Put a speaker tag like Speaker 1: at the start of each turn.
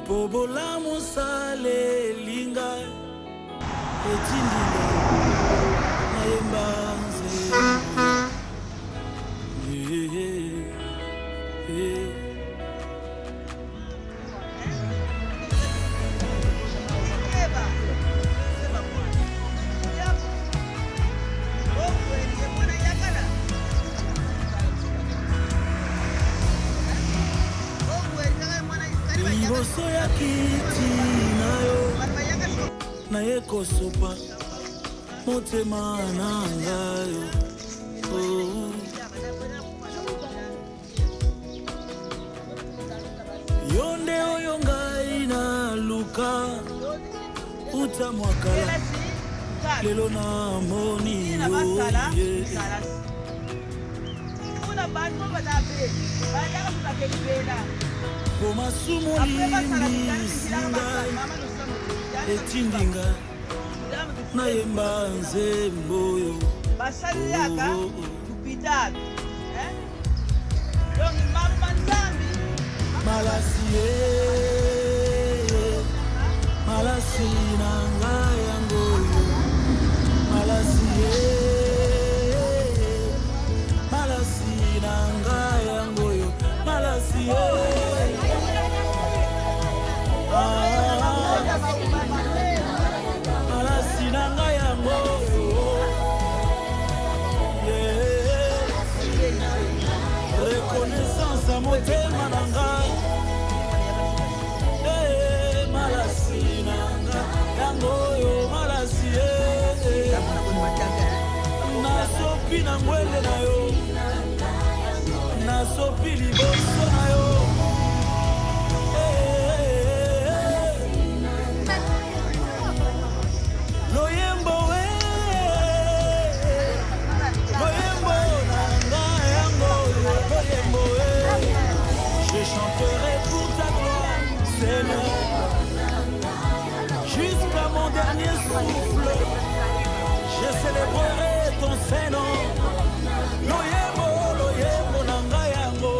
Speaker 1: Pobola mosale linga etindinga mayembanze liboso ya kiti nayo naye kosopa motema na ngayo yonde oyo ngai na luka uta mwakala lelo na moni po masumu limbisinga etindinga nayemba nzembo oyo
Speaker 2: basalilaka kupitabi donc mama nzambi
Speaker 1: malasi malasi na ngai yango malasi malasi na ngai yango yo malasi malasi na ngai yango reconnaissance à motema na ngai malasi na ngai yango yo malasi nasopi na ngwele na yo nasopi liboso na yo loyembo loyembo na ngai yango loyembo je chanterai pour ta gloire Seigneur jusqu'à mon dernier souffle je célébrerai ton Saint-Nom loyembo loyembo na ngai yango